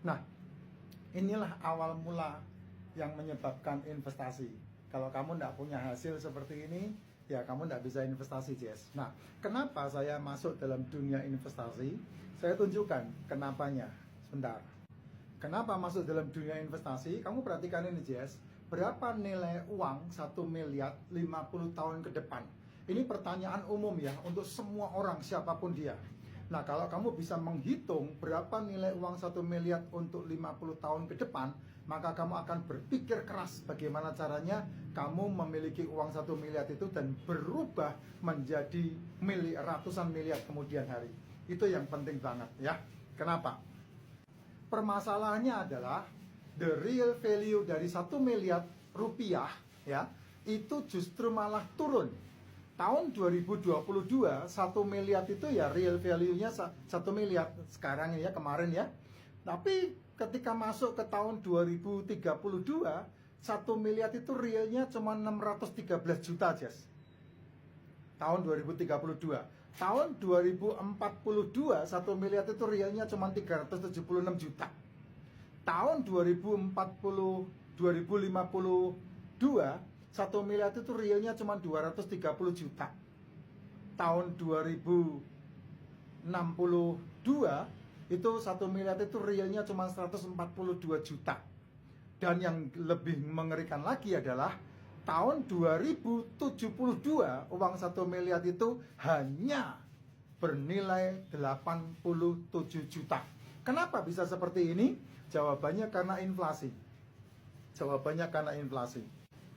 Nah, inilah awal mula yang menyebabkan investasi. Kalau kamu tidak punya hasil seperti ini, ya kamu tidak bisa investasi, Jess. Nah, kenapa saya masuk dalam dunia investasi? Saya tunjukkan kenapanya. Sebentar. Kenapa masuk dalam dunia investasi? Kamu perhatikan ini, Jess. Berapa nilai uang 1 miliar 50 tahun ke depan? Ini pertanyaan umum ya, untuk semua orang, siapapun dia. Nah, kalau kamu bisa menghitung berapa nilai uang 1 miliar untuk 50 tahun ke depan, maka kamu akan berpikir keras bagaimana caranya kamu memiliki uang 1 miliar itu dan berubah menjadi ratusan miliar kemudian hari. Itu yang penting banget ya. Kenapa? Permasalahannya adalah the real value dari 1 miliar rupiah ya, itu justru malah turun. Tahun 2022 1 miliar itu ya real value-nya 1 miliar sekarang ya, kemarin ya. Tapi ketika masuk ke tahun 2032 1 miliar itu realnya cuma 613 juta, Jess. Tahun 2032. Tahun 2042 1 miliar itu realnya cuma 376 juta. Tahun 2052 1 miliar itu realnya cuma 230 juta. Tahun 2062 itu 1 miliar itu realnya cuma 142 juta. Dan yang lebih mengerikan lagi adalah tahun 2072 uang 1 miliar itu hanya bernilai 87 juta. Kenapa bisa seperti ini? Jawabannya karena inflasi. Jawabannya karena inflasi.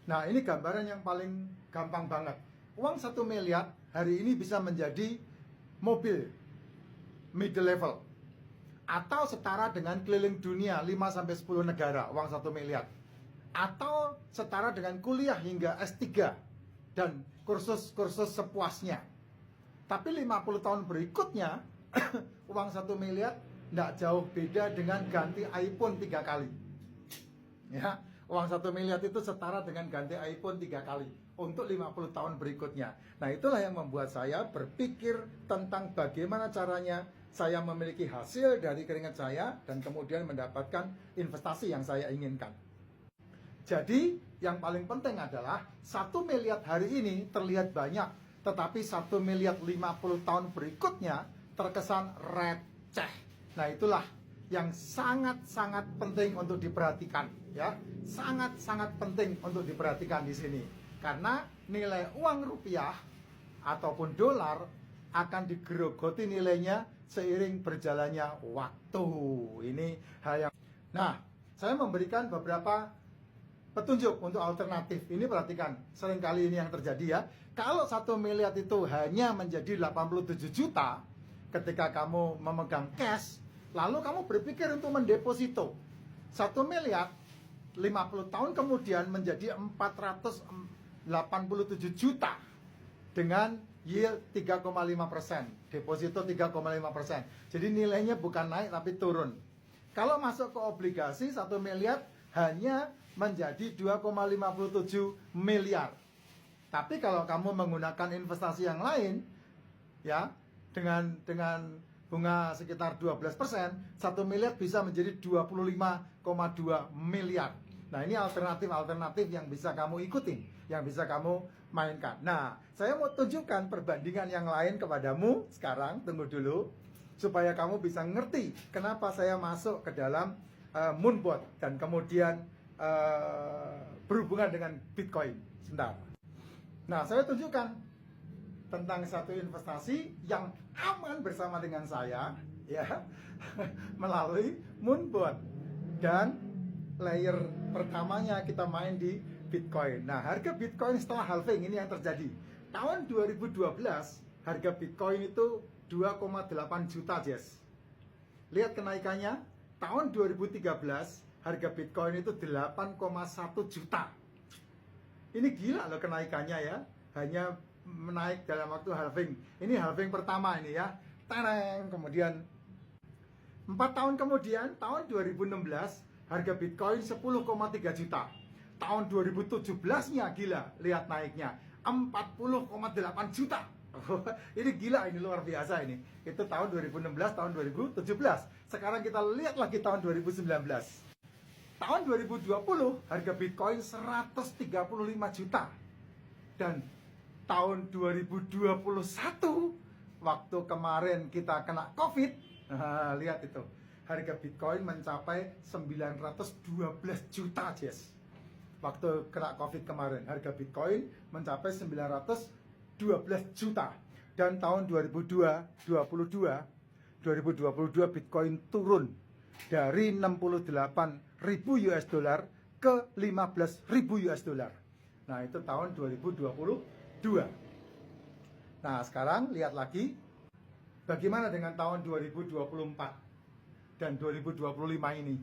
Nah, ini gambaran yang paling gampang banget. Uang 1 miliar hari ini bisa menjadi mobil middle level atau setara dengan keliling dunia 5-10 negara, uang 1 miliar. Atau setara dengan kuliah hingga S3 dan kursus-kursus sepuasnya. Tapi 50 tahun berikutnya uang 1 miliar tidak jauh beda dengan ganti iPhone 3 kali. Ya, uang 1 miliar itu setara dengan ganti iPhone 3 kali untuk 50 tahun berikutnya. Nah, itulah yang membuat saya berpikir tentang bagaimana caranya saya memiliki hasil dari keringat saya dan kemudian mendapatkan investasi yang saya inginkan. Jadi, yang paling penting adalah 1 miliar hari ini terlihat banyak, tetapi 1 miliar 50 tahun berikutnya terkesan receh. Nah, itulah yang sangat-sangat penting untuk diperhatikan ya. Sangat-sangat penting untuk diperhatikan di sini. Karena nilai uang rupiah ataupun dolar akan digerogoti nilainya seiring berjalannya waktu. Ini hal yang... Nah, saya memberikan beberapa petunjuk untuk alternatif. Ini perhatikan, seringkali ini yang terjadi ya. Kalau 1 miliar itu hanya menjadi 87 juta ketika kamu memegang cash, lalu kamu berpikir untuk mendeposito 1 miliar 50 tahun kemudian menjadi 487 juta dengan yield 3,5%, deposito 3,5%. Jadi nilainya bukan naik tapi turun. Kalau masuk ke obligasi 1 miliar hanya menjadi 2,57 miliar. Tapi kalau kamu menggunakan investasi yang lain ya, dengan bunga sekitar 12%, 1 miliar bisa menjadi 25,2 miliar. Nah, ini alternatif-alternatif yang bisa kamu ikutin, yang bisa kamu mainkan. Nah, saya mau tunjukkan perbandingan yang lain kepadamu sekarang, tunggu dulu, supaya kamu bisa ngerti kenapa saya masuk ke dalam Moonbot dan kemudian berhubungan dengan Bitcoin. Sebentar. Nah, saya tunjukkan tentang satu investasi yang aman bersama dengan saya ya melalui Moonbot, dan layer pertamanya kita main di Bitcoin. Nah, harga Bitcoin setelah halving ini yang terjadi tahun 2012, harga Bitcoin itu 2,8 juta, Jess. Lihat kenaikannya, tahun 2013 harga Bitcoin itu 8,1 juta. Ini gila loh kenaikannya ya, hanya menaik dalam waktu halving. Ini halving pertama ini ya. Tareng. Kemudian 4 tahun kemudian, tahun 2016 harga Bitcoin 10,3 juta. Tahun 2017-nya gila, lihat naiknya 40,8 juta. Ini gila, ini luar biasa ini. Itu tahun 2016, tahun 2017. Sekarang kita lihat lagi tahun 2019. Tahun 2020 harga Bitcoin 135 juta. Dan tahun 2021 waktu kemarin kita kena Covid, lihat itu. Harga Bitcoin mencapai 912 juta, Jess. Waktu kena Covid kemarin, harga Bitcoin mencapai 912 juta. Dan tahun 2022 Bitcoin turun dari 68.000 US dollar ke 15.000 US dollar. Nah, itu tahun 2022. Nah, sekarang lihat lagi bagaimana dengan tahun 2024 dan 2025 ini.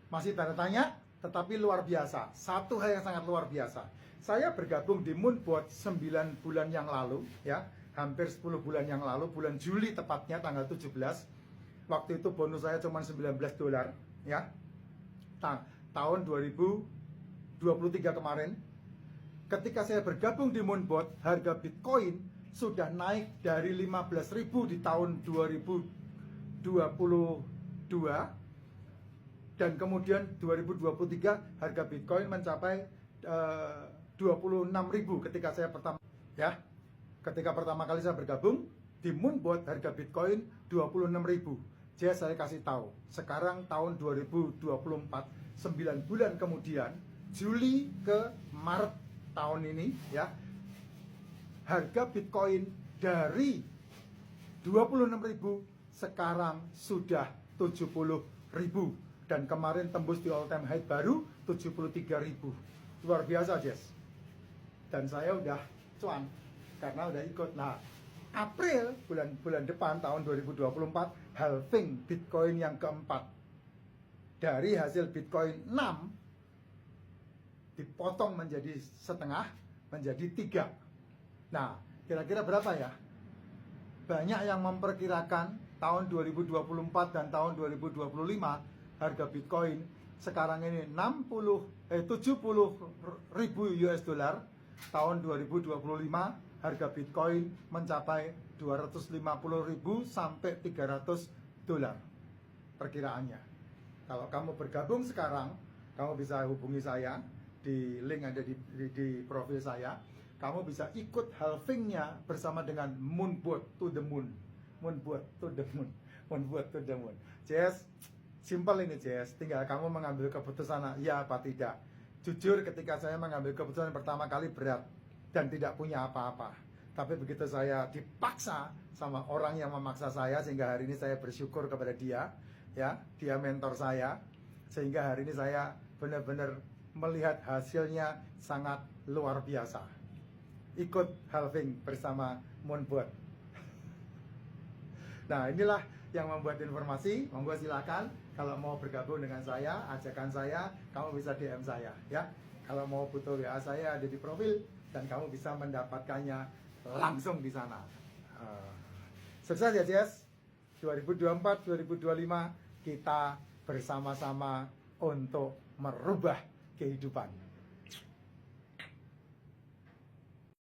Masih tanda tanya, tetapi luar biasa. Satu hal yang sangat luar biasa. Saya bergabung di Moonbot 9 bulan yang lalu, ya, hampir 10 bulan yang lalu, bulan Juli tepatnya, tanggal 17. Waktu itu bonus saya cuma 19 dolar, ya. Tahun 2023 kemarin, ketika saya bergabung di Moonbot, harga Bitcoin sudah naik dari 15.000 di tahun 2022, dan kemudian 2023 harga Bitcoin mencapai 26.000 ketika saya ketika pertama kali saya bergabung di Moonbot, harga Bitcoin 26.000. Jadi saya kasih tahu, sekarang tahun 2024, 9 bulan kemudian, Juli ke Maret tahun ini, ya, harga Bitcoin dari 26.000 sekarang sudah 70.000, dan kemarin tembus di all time high baru 73.000. Luar biasa, Jess. Dan saya udah cuan karena udah ikut. Nah, April bulan depan tahun 2024 halving Bitcoin yang keempat. Dari hasil Bitcoin 6 dipotong menjadi setengah, menjadi 3. Nah, kira-kira berapa ya? Banyak yang memperkirakan tahun 2024 dan tahun 2025 harga Bitcoin sekarang ini 70.000 US dollar. Tahun 2025 harga Bitcoin mencapai 250.000 sampai 300 dolar perkiraannya. Kalau kamu bergabung sekarang, kamu bisa hubungi saya di link ada di profil saya. Kamu bisa ikut halvingnya bersama dengan Moonbot to the Moon. Moonbot to the Moon. Moonbot to the Moon. Jess, simpel ini, Jess. Tinggal kamu mengambil keputusan ya apa tidak. Jujur, ketika saya mengambil keputusan pertama kali berat dan tidak punya apa-apa. Tapi begitu saya dipaksa sama orang yang memaksa saya, sehingga hari ini saya bersyukur kepada dia, ya, dia mentor saya, sehingga hari ini saya benar-benar melihat hasilnya sangat luar biasa. Ikut halving bersama Moonbot. Nah, inilah yang membuat informasi. Monggo silakan kalau mau bergabung dengan saya, ajakan saya, kamu bisa DM saya, ya. Kalau mau butuh WA saya ada di profil dan kamu bisa mendapatkannya langsung di sana. Sukses ya, Jess. 2024, 2025 kita bersama-sama untuk merubah kehidupan.